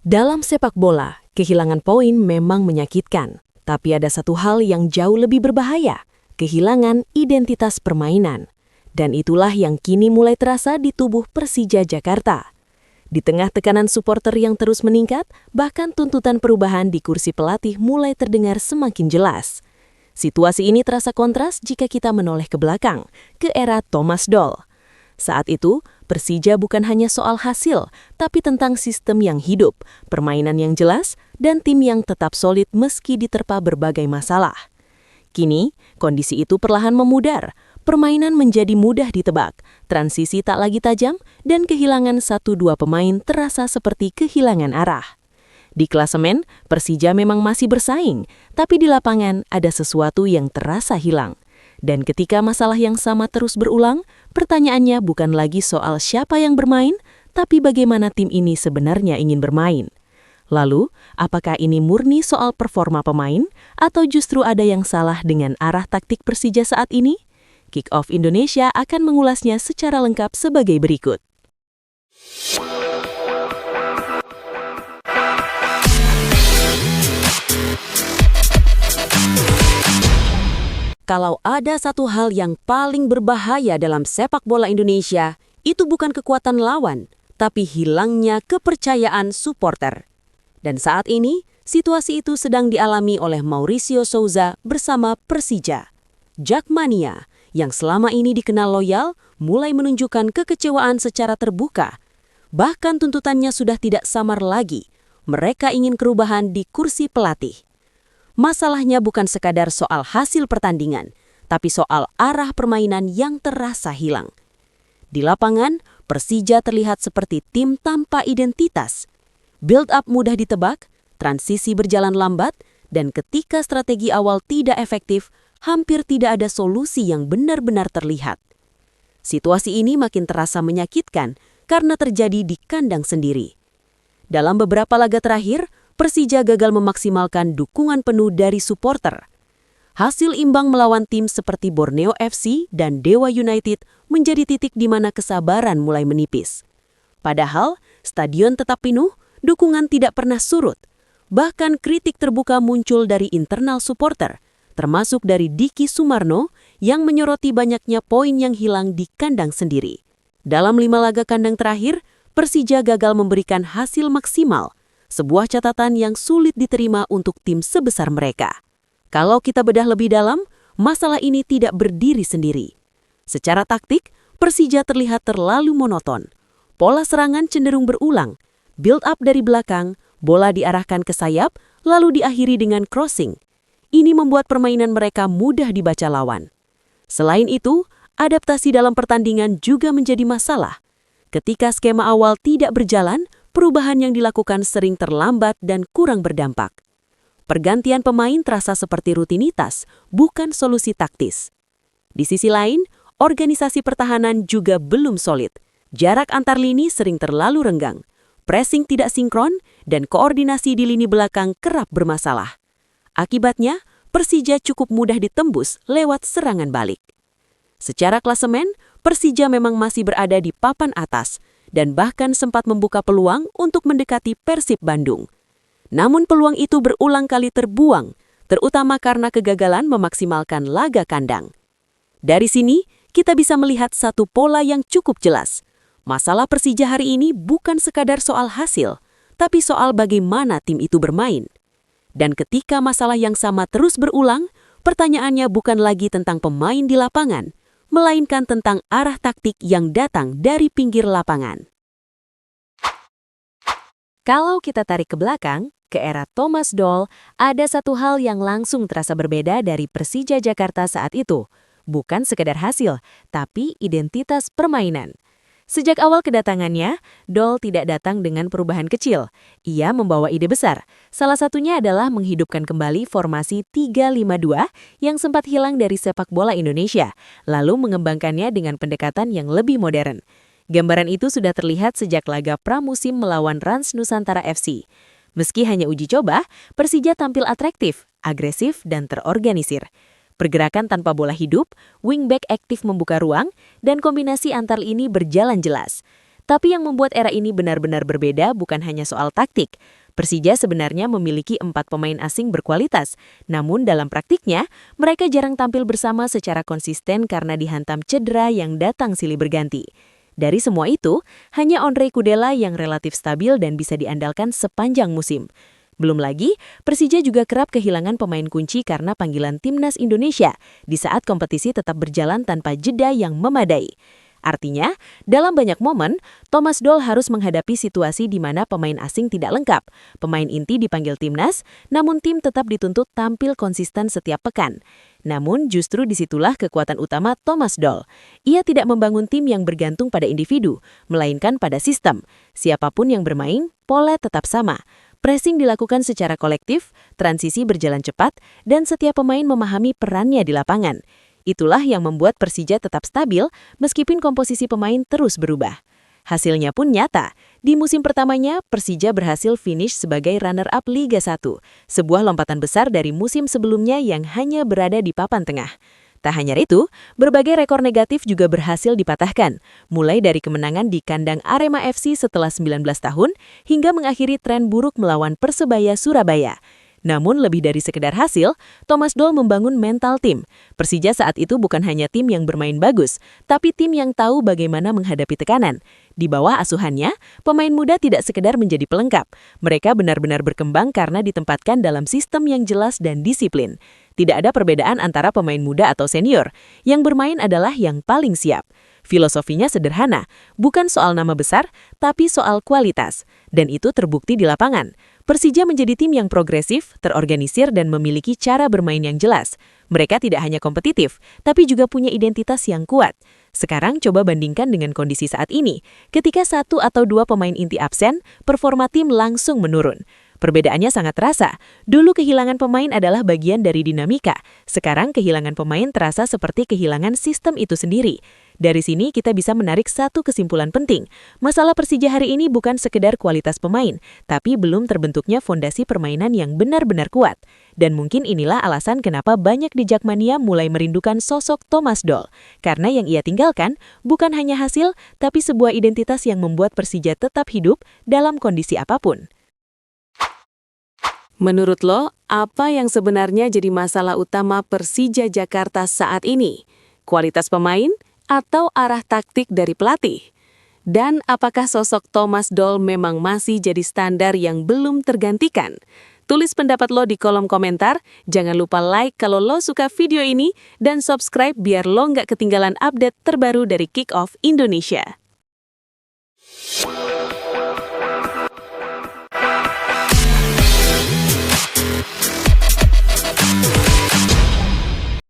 Dalam sepak bola, kehilangan poin memang menyakitkan. Tapi ada satu hal yang jauh lebih berbahaya, kehilangan identitas permainan. Dan itulah yang kini mulai terasa di tubuh Persija Jakarta. Di tengah tekanan supporter yang terus meningkat, bahkan tuntutan perubahan di kursi pelatih mulai terdengar semakin jelas. Situasi ini terasa kontras jika kita menoleh ke belakang, ke era Thomas Doll. Saat itu, Persija bukan hanya soal hasil, tapi tentang sistem yang hidup, permainan yang jelas, dan tim yang tetap solid meski diterpa berbagai masalah. Kini, kondisi itu perlahan memudar, permainan menjadi mudah ditebak, transisi tak lagi tajam, dan kehilangan 1-2 pemain terasa seperti kehilangan arah. Di klasemen, Persija memang masih bersaing, tapi di lapangan ada sesuatu yang terasa hilang. Dan ketika masalah yang sama terus berulang, pertanyaannya bukan lagi soal siapa yang bermain, tapi bagaimana tim ini sebenarnya ingin bermain. Lalu, apakah ini murni soal performa pemain, atau justru ada yang salah dengan arah taktik Persija saat ini? Kick-Off Indonesia akan mengulasnya secara lengkap sebagai berikut. Kalau ada satu hal yang paling berbahaya dalam sepak bola Indonesia, itu bukan kekuatan lawan, tapi hilangnya kepercayaan supporter. Dan saat ini, situasi itu sedang dialami oleh Mauricio Souza bersama Persija. Jakmania, yang selama ini dikenal loyal, mulai menunjukkan kekecewaan secara terbuka. Bahkan tuntutannya sudah tidak samar lagi. Mereka ingin perubahan di kursi pelatih. Masalahnya bukan sekadar soal hasil pertandingan, tapi soal arah permainan yang terasa hilang. Di lapangan, Persija terlihat seperti tim tanpa identitas. Build-up mudah ditebak, transisi berjalan lambat, dan ketika strategi awal tidak efektif, hampir tidak ada solusi yang benar-benar terlihat. Situasi ini makin terasa menyakitkan karena terjadi di kandang sendiri. Dalam beberapa laga terakhir, Persija gagal memaksimalkan dukungan penuh dari supporter. Hasil imbang melawan tim seperti Borneo FC dan Dewa United menjadi titik di mana kesabaran mulai menipis. Padahal, stadion tetap penuh, dukungan tidak pernah surut. Bahkan kritik terbuka muncul dari internal supporter, termasuk dari Diki Sumarno yang menyoroti banyaknya poin yang hilang di kandang sendiri. Dalam 5 laga kandang terakhir, Persija gagal memberikan hasil maksimal, sebuah catatan yang sulit diterima untuk tim sebesar mereka. Kalau kita bedah lebih dalam, masalah ini tidak berdiri sendiri. Secara taktik, Persija terlihat terlalu monoton. Pola serangan cenderung berulang, build up dari belakang, bola diarahkan ke sayap, lalu diakhiri dengan crossing. Ini membuat permainan mereka mudah dibaca lawan. Selain itu, adaptasi dalam pertandingan juga menjadi masalah. Ketika skema awal tidak berjalan, perubahan yang dilakukan sering terlambat dan kurang berdampak. Pergantian pemain terasa seperti rutinitas, bukan solusi taktis. Di sisi lain, organisasi pertahanan juga belum solid. Jarak antar lini sering terlalu renggang, pressing tidak sinkron, dan koordinasi di lini belakang kerap bermasalah. Akibatnya, Persija cukup mudah ditembus lewat serangan balik. Secara klasemen, Persija memang masih berada di papan atas, dan bahkan sempat membuka peluang untuk mendekati Persib Bandung. Namun peluang itu berulang kali terbuang, terutama karena kegagalan memaksimalkan laga kandang. Dari sini, kita bisa melihat satu pola yang cukup jelas. Masalah Persija hari ini bukan sekadar soal hasil, tapi soal bagaimana tim itu bermain. Dan ketika masalah yang sama terus berulang, pertanyaannya bukan lagi tentang pemain di lapangan, melainkan tentang arah taktik yang datang dari pinggir lapangan. Kalau kita tarik ke belakang, ke era Thomas Doll, ada satu hal yang langsung terasa berbeda dari Persija Jakarta saat itu. Bukan sekedar hasil, tapi identitas permainan. Sejak awal kedatangannya, Doll tidak datang dengan perubahan kecil. Ia membawa ide besar. Salah satunya adalah menghidupkan kembali formasi 3-5-2 yang sempat hilang dari sepak bola Indonesia, lalu mengembangkannya dengan pendekatan yang lebih modern. Gambaran itu sudah terlihat sejak laga pramusim melawan Rans Nusantara FC. Meski hanya uji coba, Persija tampil atraktif, agresif, dan terorganisir. Pergerakan tanpa bola hidup, wingback aktif membuka ruang, dan kombinasi antar ini berjalan jelas. Tapi yang membuat era ini benar-benar berbeda bukan hanya soal taktik. Persija sebenarnya memiliki 4 pemain asing berkualitas, namun dalam praktiknya, mereka jarang tampil bersama secara konsisten karena dihantam cedera yang datang silih berganti. Dari semua itu, hanya Ondrej Kudela yang relatif stabil dan bisa diandalkan sepanjang musim. Belum lagi, Persija juga kerap kehilangan pemain kunci karena panggilan Timnas Indonesia di saat kompetisi tetap berjalan tanpa jeda yang memadai. Artinya, dalam banyak momen, Thomas Doll harus menghadapi situasi di mana pemain asing tidak lengkap. Pemain inti dipanggil timnas, namun tim tetap dituntut tampil konsisten setiap pekan. Namun, justru disitulah kekuatan utama Thomas Doll. Ia tidak membangun tim yang bergantung pada individu, melainkan pada sistem. Siapapun yang bermain, pola tetap sama. Pressing dilakukan secara kolektif, transisi berjalan cepat, dan setiap pemain memahami perannya di lapangan. Itulah yang membuat Persija tetap stabil meskipun komposisi pemain terus berubah. Hasilnya pun nyata. Di musim pertamanya, Persija berhasil finish sebagai runner-up Liga 1, sebuah lompatan besar dari musim sebelumnya yang hanya berada di papan tengah. Tak hanya itu, berbagai rekor negatif juga berhasil dipatahkan, mulai dari kemenangan di kandang Arema FC setelah 19 tahun, hingga mengakhiri tren buruk melawan Persebaya Surabaya. Namun lebih dari sekedar hasil, Thomas Doll membangun mental tim. Persija saat itu bukan hanya tim yang bermain bagus, tapi tim yang tahu bagaimana menghadapi tekanan. Di bawah asuhannya, pemain muda tidak sekedar menjadi pelengkap. Mereka benar-benar berkembang karena ditempatkan dalam sistem yang jelas dan disiplin. Tidak ada perbedaan antara pemain muda atau senior. Yang bermain adalah yang paling siap. Filosofinya sederhana, bukan soal nama besar, tapi soal kualitas. Dan itu terbukti di lapangan. Persija menjadi tim yang progresif, terorganisir, dan memiliki cara bermain yang jelas. Mereka tidak hanya kompetitif, tapi juga punya identitas yang kuat. Sekarang coba bandingkan dengan kondisi saat ini. Ketika 1 atau 2 pemain inti absen, performa tim langsung menurun. Perbedaannya sangat terasa. Dulu kehilangan pemain adalah bagian dari dinamika. Sekarang kehilangan pemain terasa seperti kehilangan sistem itu sendiri. Dari sini kita bisa menarik satu kesimpulan penting. Masalah Persija hari ini bukan sekedar kualitas pemain, tapi belum terbentuknya fondasi permainan yang benar-benar kuat. Dan mungkin inilah alasan kenapa banyak di Jakmania mulai merindukan sosok Thomas Doll. Karena yang ia tinggalkan bukan hanya hasil, tapi sebuah identitas yang membuat Persija tetap hidup dalam kondisi apapun. Menurut lo, apa yang sebenarnya jadi masalah utama Persija Jakarta saat ini? Kualitas pemain atau arah taktik dari pelatih? Dan apakah sosok Thomas Doll memang masih jadi standar yang belum tergantikan? Tulis pendapat lo di kolom komentar, jangan lupa like kalau lo suka video ini, dan subscribe biar lo nggak ketinggalan update terbaru dari Kick Off Indonesia.